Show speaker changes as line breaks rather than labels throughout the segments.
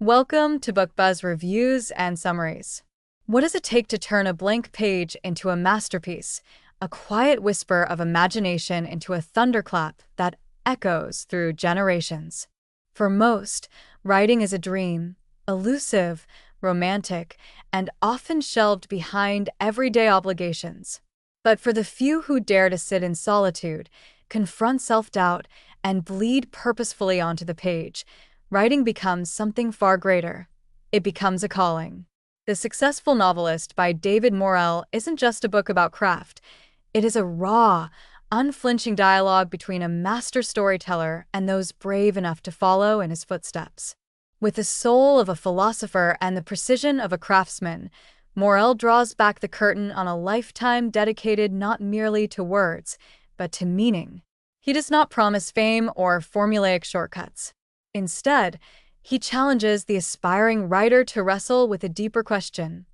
Welcome to BookBuzz Reviews and Summaries. What does it take to turn a blank page into a masterpiece, a quiet whisper of imagination into a thunderclap that echoes through generations? For most, writing is a dream, elusive, romantic, and often shelved behind everyday obligations. But for the few who dare to sit in solitude, confront self-doubt, and bleed purposefully onto the page, writing becomes something far greater. It becomes a calling. The Successful Novelist by David Morrell isn't just a book about craft. It is a raw, unflinching dialogue between a master storyteller and those brave enough to follow in his footsteps. With the soul of a philosopher and the precision of a craftsman, Morrell draws back the curtain on a lifetime dedicated not merely to words, but to meaning. He does not promise fame or formulaic shortcuts. Instead, he challenges the aspiring writer to wrestle with a deeper question.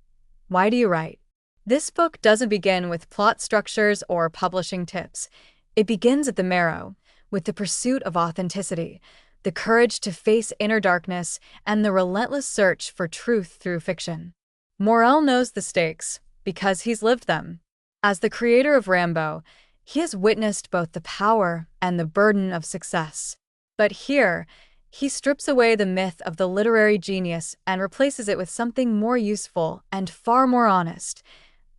Why do you write? This book doesn't begin with plot structures or publishing tips. It begins at the marrow, with the pursuit of authenticity, the courage to face inner darkness, and the relentless search for truth through fiction. Morrell knows the stakes because he's lived them. As the creator of Rambo, he has witnessed both the power and the burden of success. But here, he strips away the myth of the literary genius and replaces it with something more useful and far more honest: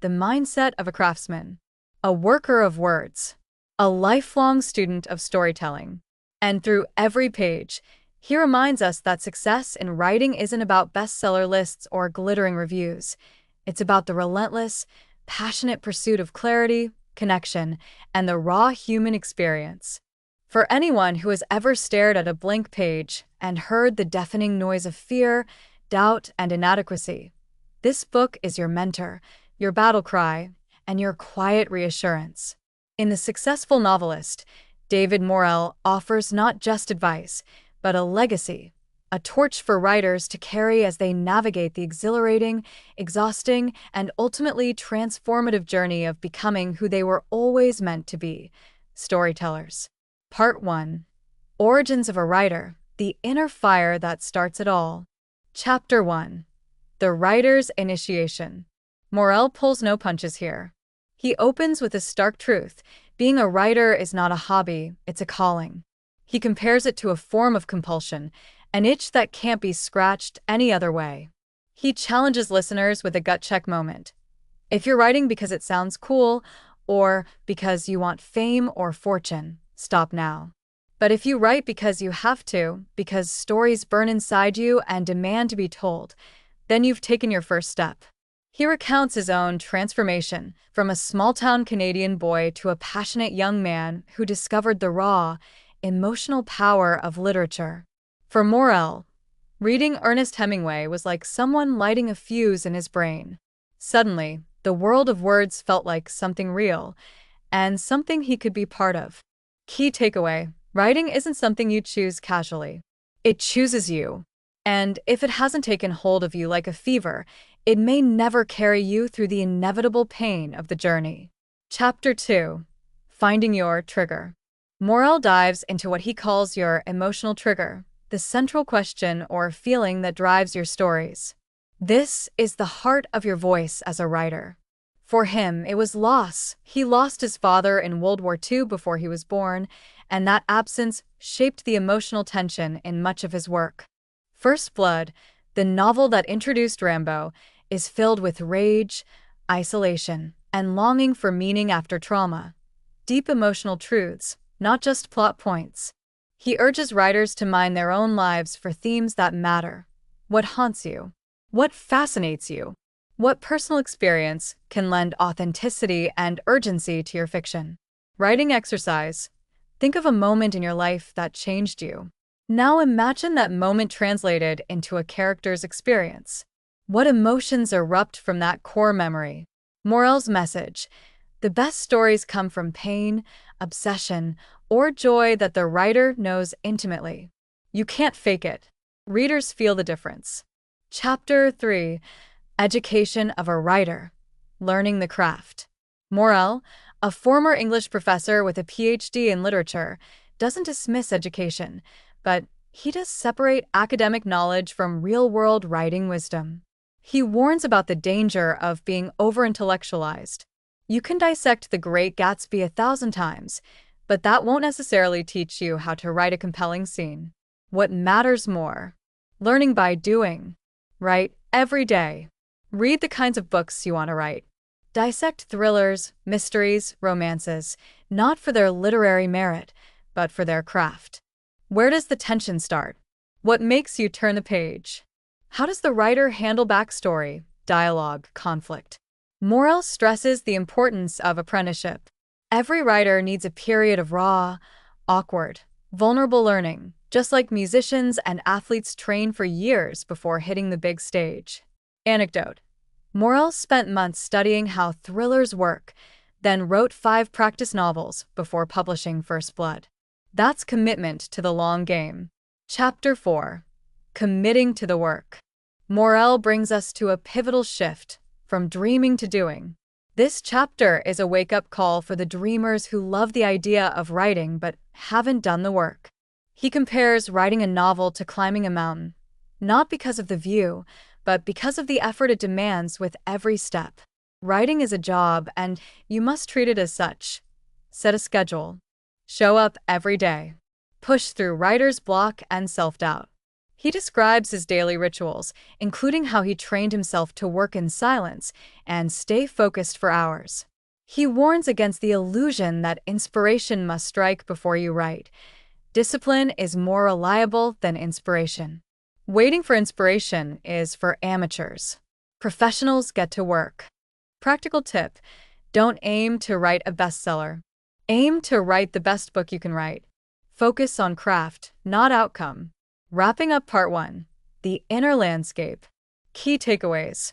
the mindset of a craftsman, a worker of words, a lifelong student of storytelling. And through every page, he reminds us that success in writing isn't about bestseller lists or glittering reviews. It's about the relentless, passionate pursuit of clarity, connection, and the raw human experience. For anyone who has ever stared at a blank page and heard the deafening noise of fear, doubt, and inadequacy, this book is your mentor, your battle cry, and your quiet reassurance. In The Successful Novelist, David Morrell offers not just advice, but a legacy, a torch for writers to carry as they navigate the exhilarating, exhausting, and ultimately transformative journey of becoming who they were always meant to be: storytellers. Part 1. Origins of a Writer, the Inner Fire That Starts It All. Chapter 1. The Writer's Initiation. Morrell pulls no punches here. He opens with a stark truth: being a writer is not a hobby, it's a calling. He compares it to a form of compulsion, an itch that can't be scratched any other way. He challenges listeners with a gut-check moment. If you're writing because it sounds cool, or because you want fame or fortune, stop now. But if you write because you have to, because stories burn inside you and demand to be told, then you've taken your first step. He recounts his own transformation from a small-town Canadian boy to a passionate young man who discovered the raw, emotional power of literature. For Morrell, reading Ernest Hemingway was like someone lighting a fuse in his brain. Suddenly, the world of words felt like something real, and something he could be part of. Key takeaway: writing isn't something you choose casually. It chooses you. And if it hasn't taken hold of you like a fever, it may never carry you through the inevitable pain of the journey. Chapter 2. Finding Your Trigger. Morrell dives into what he calls your emotional trigger, the central question or feeling that drives your stories. This is the heart of your voice as a writer. For him, it was loss. He lost his father in World War II before he was born, and that absence shaped the emotional tension in much of his work. First Blood, the novel that introduced Rambo, is filled with rage, isolation, and longing for meaning after trauma. Deep emotional truths, not just plot points. He urges writers to mine their own lives for themes that matter. What haunts you? What fascinates you? What personal experience can lend authenticity and urgency to your fiction? Writing exercise. Think of a moment in your life that changed you. Now imagine that moment translated into a character's experience. What emotions erupt from that core memory? Morrell's message: the best stories come from pain, obsession, or joy that the writer knows intimately. You can't fake it. Readers feel the difference. Chapter 3. Education of a Writer. Learning the Craft. Morrell, a former English professor with a PhD in literature, doesn't dismiss education, but He does separate academic knowledge from real-world writing wisdom. He warns about the danger of being over-intellectualized. You can dissect The Great Gatsby 1,000 times, but that won't necessarily teach you how to write a compelling scene. What matters more? Learning by doing. Write every day. Read the kinds of books you want to write. Dissect thrillers, mysteries, romances, not for their literary merit, but for their craft. Where does the tension start? What makes you turn the page? How does the writer handle backstory, dialogue, conflict? Morrell stresses the importance of apprenticeship. Every writer needs a period of raw, awkward, vulnerable learning, just like musicians and athletes train for years before hitting the big stage. Anecdote: Morrell spent months studying how thrillers work, then wrote 5 practice novels before publishing First Blood. That's commitment to the long game. Chapter 4. Committing to the work. Morrell brings us to a pivotal shift, from dreaming to doing. This chapter is a wake-up call for the dreamers who love the idea of writing but haven't done the work. He compares writing a novel to climbing a mountain, not because of the view, but because of the effort it demands with every step. Writing is a job, and you must treat it as such. Set a schedule. Show up every day. Push through writer's block and self-doubt. He describes his daily rituals, including how he trained himself to work in silence and stay focused for hours. He warns against the illusion that inspiration must strike before you write. Discipline is more reliable than inspiration. Waiting for inspiration is for amateurs. Professionals get to work. Practical tip: don't aim to write a bestseller. Aim to write the best book you can write. Focus on craft, not outcome. Wrapping up Part 1. The Inner Landscape. Key takeaways.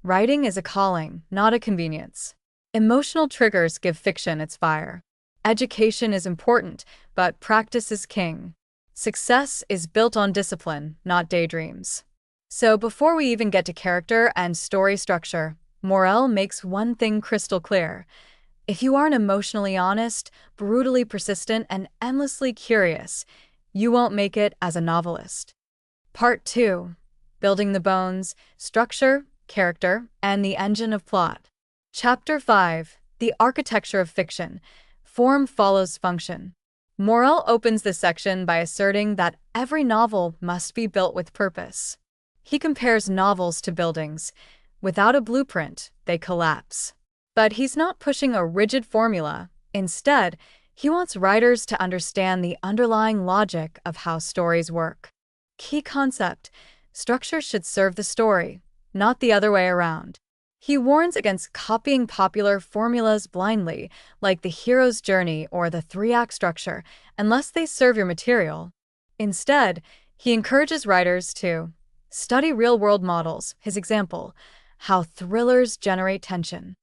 Writing is a calling, not a convenience. Emotional triggers give fiction its fire. Education is important, but practice is king. Success is built on discipline, not daydreams. So before we even get to character and story structure, Morrell makes one thing crystal clear. If you aren't emotionally honest, brutally persistent, and endlessly curious, you won't make it as a novelist. Part 2. Building the bones, structure, character, and the engine of plot. Chapter 5. The Architecture of Fiction. Form follows function. Morrell opens this section by asserting that every novel must be built with purpose. He compares novels to buildings. Without a blueprint, they collapse. But he's not pushing a rigid formula. Instead, he wants writers to understand the underlying logic of how stories work. Key concept: structure should serve the story, not the other way around. He warns against copying popular formulas blindly, like the hero's journey or the 3-act structure, unless they serve your material. Instead, he encourages writers to study real-world models, his example, how thrillers generate tension.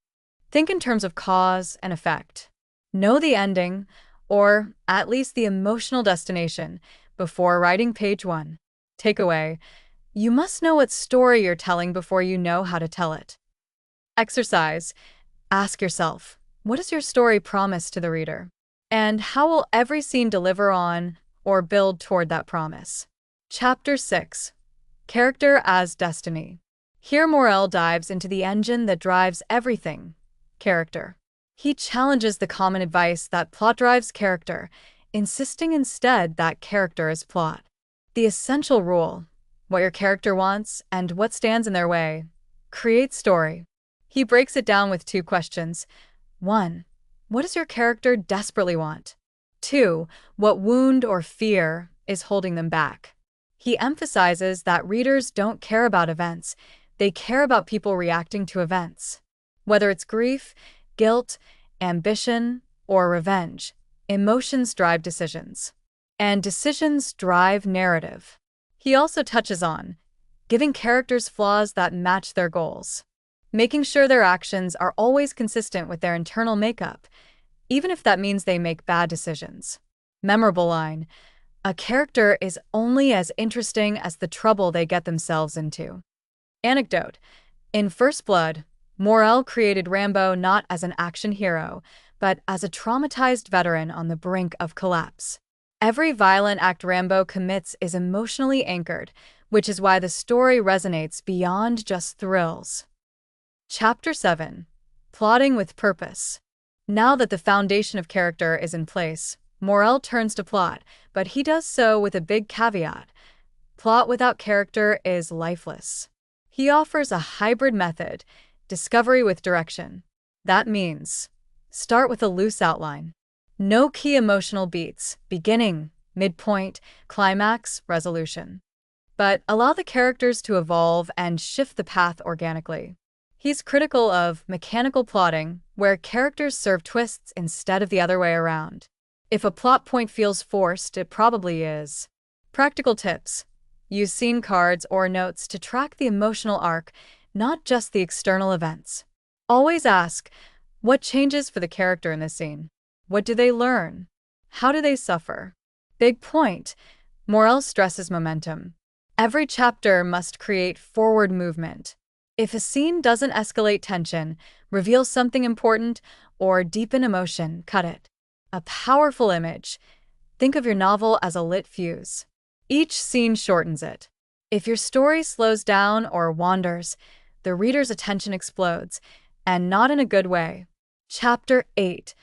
Think in terms of cause and effect. Know the ending, or at least the emotional destination, before writing page 1. Takeaway: you must know what story you're telling before you know how to tell it. Exercise: ask yourself, what does your story promise to the reader? And how will every scene deliver on or build toward that promise? Chapter 6. Character as Destiny. Here Morrell dives into the engine that drives everything: character. He challenges the common advice that plot drives character, insisting instead that character is plot. The essential rule: what your character wants and what stands in their way creates story. He breaks it down with 2 questions. 1. What does your character desperately want? 2. What wound or fear is holding them back? He emphasizes that readers don't care about events, they care about people reacting to events. Whether it's grief, guilt, ambition, or revenge, emotions drive decisions. And decisions drive narrative. He also touches on giving characters flaws that match their goals, making sure their actions are always consistent with their internal makeup, even if that means they make bad decisions. Memorable line: a character is only as interesting as the trouble they get themselves into. Anecdote: in First Blood, Morrell created Rambo not as an action hero, but as a traumatized veteran on the brink of collapse. Every violent act Rambo commits is emotionally anchored, which is why the story resonates beyond just thrills. Chapter 7. Plotting with Purpose. Now that the foundation of character is in place, Morrell turns to plot, but he does so with a big caveat. Plot without character is lifeless. He offers a hybrid method, discovery with direction. That means start with a loose outline. No key emotional beats, beginning, midpoint, climax, resolution. But allow the characters to evolve and shift the path organically. He's critical of mechanical plotting, where characters serve twists instead of the other way around. If a plot point feels forced, it probably is. Practical tips. Use scene cards or notes to track the emotional arc, not just the external events. Always ask, what changes for the character in this scene? What do they learn? How do they suffer? Big point. Morrell stresses momentum. Every chapter must create forward movement. If a scene doesn't escalate tension, reveal something important, or deepen emotion, cut it. A powerful image. Think of your novel as a lit fuse. Each scene shortens it. If your story slows down or wanders, the reader's attention explodes, and not in a good way. Chapter 8.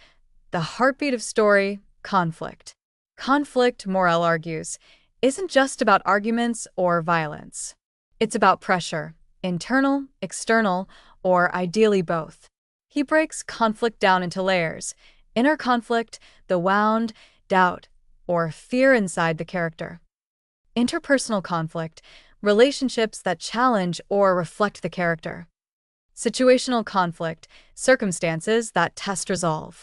The heartbeat of story, conflict. Conflict, Morrell argues, isn't just about arguments or violence. It's about pressure, internal, external, or ideally both. He breaks conflict down into layers: inner conflict, the wound, doubt, or fear inside the character. Interpersonal conflict, relationships that challenge or reflect the character. Situational conflict, circumstances that test resolve.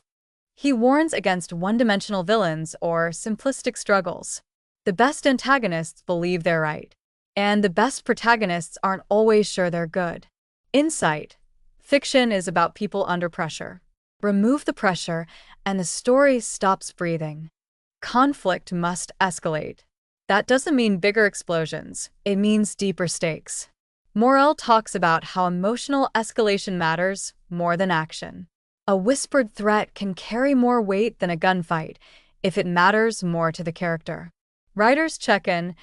He warns against one-dimensional villains or simplistic struggles. The best antagonists believe they're right, and the best protagonists aren't always sure they're good. Insight. Fiction is about people under pressure. Remove the pressure, and the story stops breathing. Conflict must escalate. That doesn't mean bigger explosions, it means deeper stakes. Morrell talks about how emotional escalation matters more than action. A whispered threat can carry more weight than a gunfight if it matters more to the character. Writers check in.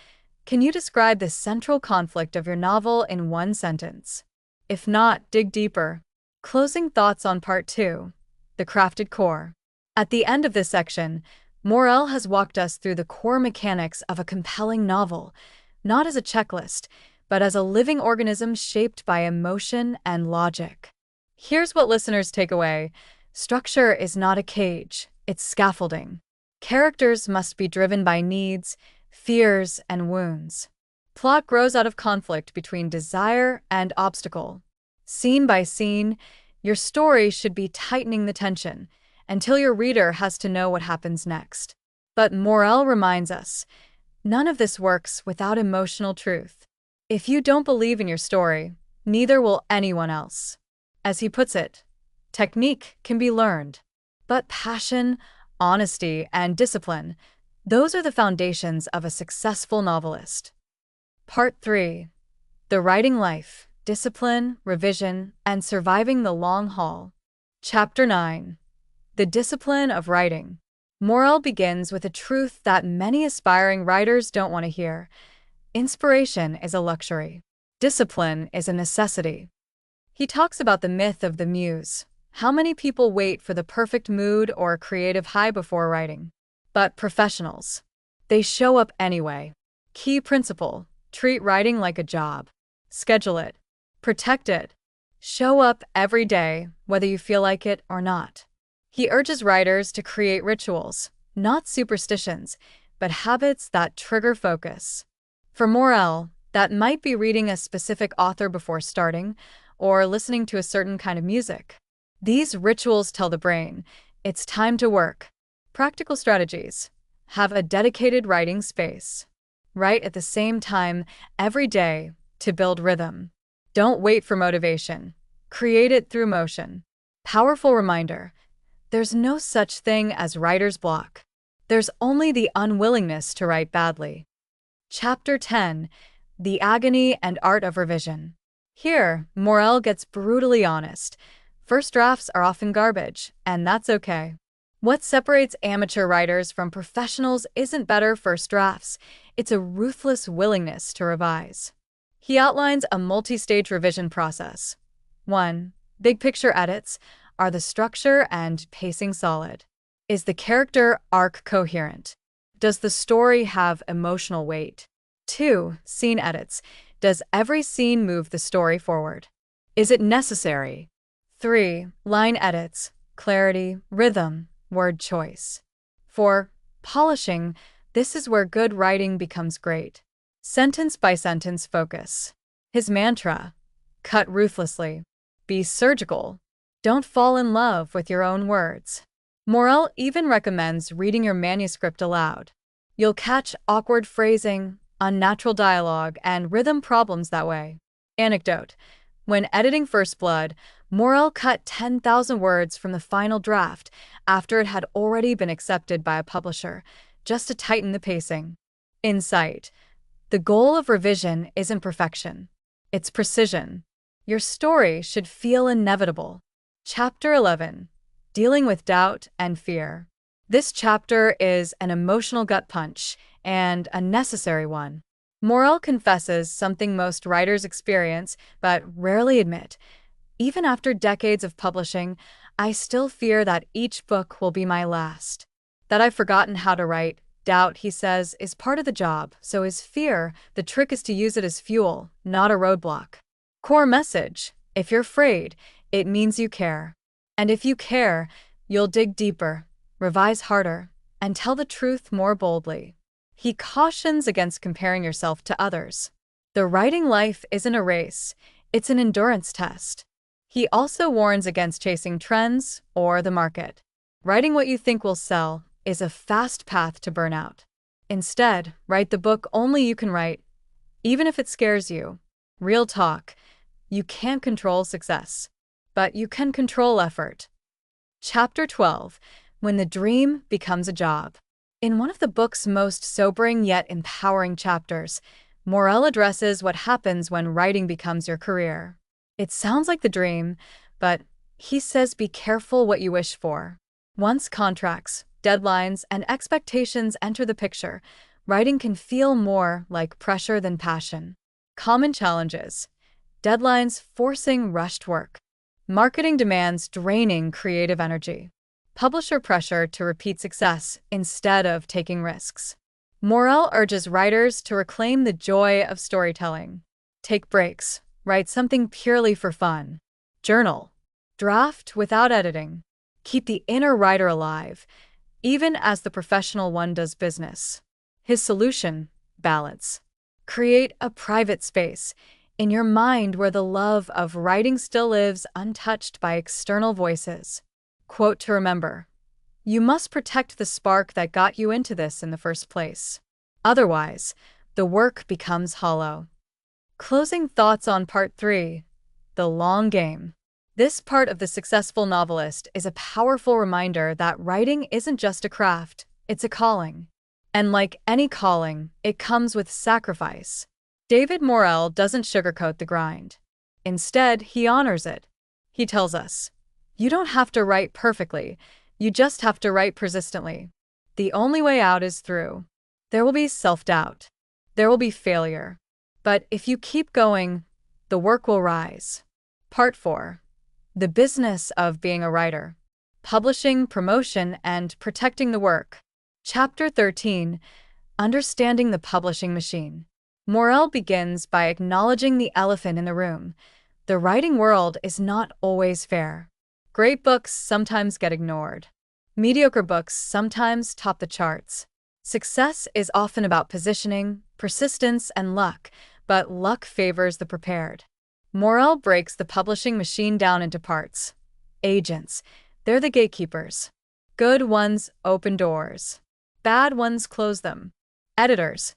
Can you describe the central conflict of your novel in one sentence? If not, dig deeper. Closing thoughts on Part 2. The crafted core. At the end of this section, Morrell has walked us through the core mechanics of a compelling novel, not as a checklist, but as a living organism shaped by emotion and logic. Here's what listeners take away. Structure is not a cage, it's scaffolding. Characters must be driven by needs, fears, and wounds. Plot grows out of conflict between desire and obstacle. Scene by scene, your story should be tightening the tension until your reader has to know what happens next. But Morrell reminds us, none of this works without emotional truth. If you don't believe in your story, neither will anyone else. As he puts it, technique can be learned, but passion, honesty, and discipline, those are the foundations of a successful novelist. Part 3. The Writing Life, Discipline, Revision, and Surviving the Long Haul. Chapter 9. The Discipline of Writing. Morrell begins with a truth that many aspiring writers don't want to hear. Inspiration is a luxury. Discipline is a necessity. He talks about the myth of the muse. How many people wait for the perfect mood or creative high before writing? But professionals, they show up anyway. Key principle: treat writing like a job. Schedule it. Protect it. Show up every day, whether you feel like it or not. He urges writers to create rituals, not superstitions, but habits that trigger focus. For Morrell, that might be reading a specific author before starting, or listening to a certain kind of music. These rituals tell the brain, it's time to work. Practical strategies. Have a dedicated writing space. Write at the same time every day to build rhythm. Don't wait for motivation. Create it through motion. Powerful reminder. There's no such thing as writer's block. There's only the unwillingness to write badly. Chapter 10. The Agony and Art of Revision. Here, Morrell gets brutally honest. First drafts are often garbage, and that's okay. What separates amateur writers from professionals isn't better first drafts, it's a ruthless willingness to revise. He outlines a multi-stage revision process. 1. Big picture edits. Are the structure and pacing solid? Is the character arc coherent? Does the story have emotional weight? 2. Scene edits. Does every scene move the story forward? Is it necessary? 3. Line edits. Clarity, rhythm, word choice. 4. Polishing. This is where good writing becomes great. Sentence by sentence focus. His mantra: cut ruthlessly. Be surgical. Don't fall in love with your own words. Morrell even recommends reading your manuscript aloud. You'll catch awkward phrasing, unnatural dialogue, and rhythm problems that way. Anecdote: when editing First Blood, Morrell cut 10,000 words from the final draft after it had already been accepted by a publisher, just to tighten the pacing. Insight: the goal of revision isn't perfection, it's precision. Your story should feel inevitable. Chapter 11. Dealing with Doubt and Fear. This chapter is an emotional gut punch, and a necessary one. Morrell confesses something most writers experience but rarely admit. Even after decades of publishing, I still fear that each book will be my last. That I've forgotten how to write. Doubt, he says, is part of the job, so is fear. The trick is to use it as fuel, not a roadblock. Core message: if you're afraid, it means you care. And if you care, you'll dig deeper, revise harder, and tell the truth more boldly. He cautions against comparing yourself to others. The writing life isn't a race, it's an endurance test. He also warns against chasing trends or the market. Writing what you think will sell is a fast path to burnout. Instead, write the book only you can write, even if it scares you. Real talk: you can't control success, but you can control effort. Chapter 12. When the Dream Becomes a Job. In one of the book's most sobering yet empowering chapters, Morrell addresses what happens when writing becomes your career. It sounds like the dream, but he says be careful what you wish for. Once contracts, deadlines, and expectations enter the picture, writing can feel more like pressure than passion. Common challenges: deadlines forcing rushed work, marketing demands draining creative energy, publisher pressure to repeat success instead of taking risks. Morrell urges writers to reclaim the joy of storytelling. Take breaks, write something purely for fun. Journal, draft without editing. Keep the inner writer alive, even as the professional one does business. His solution: balance. Create a private space in your mind where the love of writing still lives untouched by external voices. Quote to remember: you must protect the spark that got you into this in the first place. Otherwise, the work becomes hollow. Closing thoughts on Part 3. The Long Game. This part of The Successful Novelist is a powerful reminder that writing isn't just a craft, it's a calling. And like any calling, it comes with sacrifice. David Morrell doesn't sugarcoat the grind. Instead, he honors it. He tells us, you don't have to write perfectly, you just have to write persistently. The only way out is through. There will be self-doubt. There will be failure. But if you keep going, the work will rise. Part 4. The Business of Being a Writer. Publishing, Promotion, and Protecting the Work. Chapter 13. Understanding the Publishing Machine. Morrell begins by acknowledging the elephant in the room. The writing world is not always fair. Great books sometimes get ignored. Mediocre books sometimes top the charts. Success is often about positioning, persistence, and luck, but luck favors the prepared. Morrell breaks the publishing machine down into parts. Agents: they're the gatekeepers. Good ones open doors. Bad ones close them. Editors: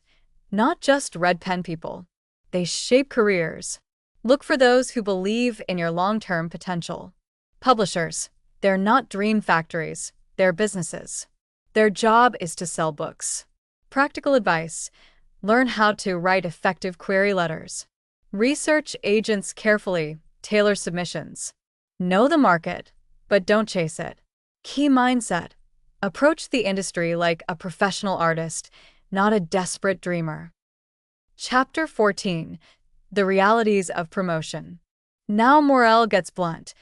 not just red pen people. They shape careers. Look for those who believe in your long-term potential. Publishers: they're not dream factories, they're businesses. Their job is to sell books. Practical advice: learn how to write effective query letters. Research agents carefully, tailor submissions. Know the market, but don't chase it. Key mindset: Approach the industry like a professional artist, not a desperate dreamer. Chapter 14. The Realities of Promotion. Now Morrell gets blunt.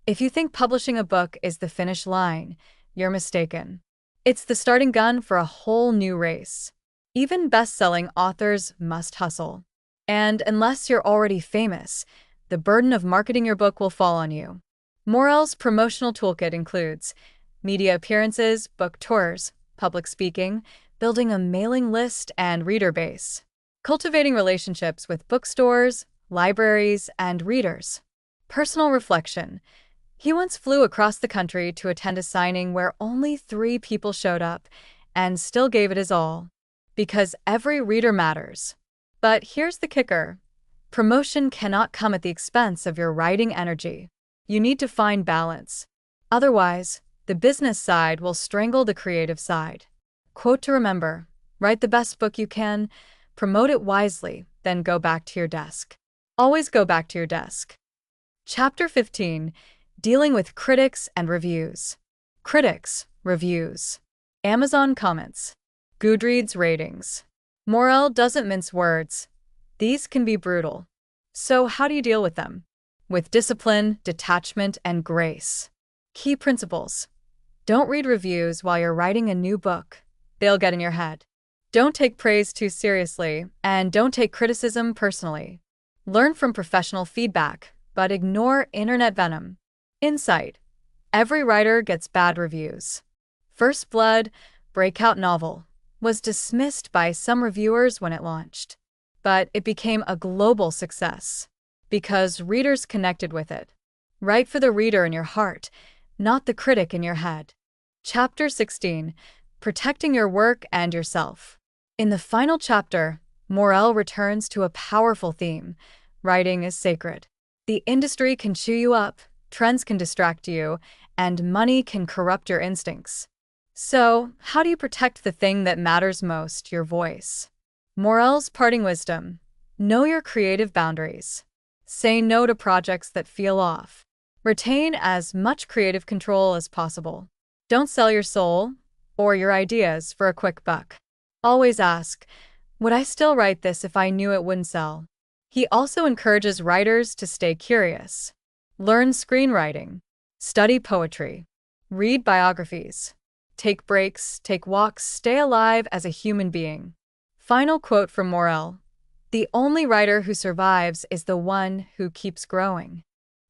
If you think publishing a book is the finish line, you're mistaken. It's the starting gun for a whole new race. Even best-selling authors must hustle. And unless you're already famous, the burden of marketing your book will fall on you. Morrell's promotional toolkit includes media appearances, book tours, public speaking, building a mailing list and reader base, cultivating relationships with bookstores, libraries, and readers. Personal reflection. He once flew across the country to attend a signing where only 3 people showed up and still gave it his all. Because every reader matters. But here's the kicker. Promotion cannot come at the expense of your writing energy. You need to find balance. Otherwise, the business side will strangle the creative side. Quote to remember: write the best book you can, promote it wisely, then go back to your desk. Always go back to your desk. Chapter 15. Dealing with critics and reviews. Critics, reviews, Amazon comments, Goodreads ratings. Morrell doesn't mince words. These can be brutal. So how do you deal with them? With discipline, detachment, and grace. Key principles. Don't read reviews while you're writing a new book. They'll get in your head. Don't take praise too seriously, and don't take criticism personally. Learn from professional feedback, but ignore internet venom. Insight. Every writer gets bad reviews. First Blood, breakout novel, was dismissed by some reviewers when it launched. But it became a global success because readers connected with it. Write for the reader in your heart, not the critic in your head. Chapter 16. Protecting your work and yourself. In the final chapter, Morrell returns to a powerful theme. Writing is sacred. The industry can chew you up, trends can distract you, and money can corrupt your instincts. So, how do you protect the thing that matters most, your voice? Morrell's parting wisdom. Know your creative boundaries. Say no to projects that feel off. Retain as much creative control as possible. Don't sell your soul or your ideas for a quick buck. Always ask, would I still write this if I knew it wouldn't sell? He also encourages writers to stay curious. Learn screenwriting. Study poetry. Read biographies. Take breaks, take walks, stay alive as a human being. Final quote from Morrell. The only writer who survives is the one who keeps growing.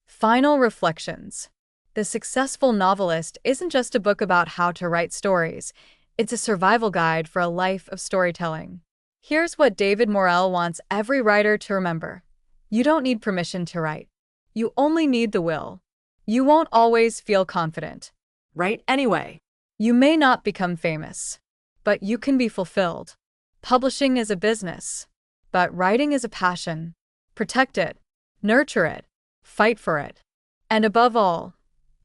Final reflections. The Successful Novelist isn't just a book about how to write stories. It's a survival guide for a life of storytelling. Here's what David Morrell wants every writer to remember. You don't need permission to write. You only need the will. You won't always feel confident. Write anyway. You may not become famous, but you can be fulfilled. Publishing is a business, but writing is a passion. Protect it, nurture it, fight for it. And above all,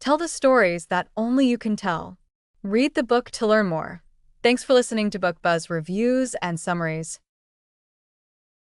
tell the stories that only you can tell. Read the book to learn more. Thanks for listening to Book Buzz Reviews and Summaries.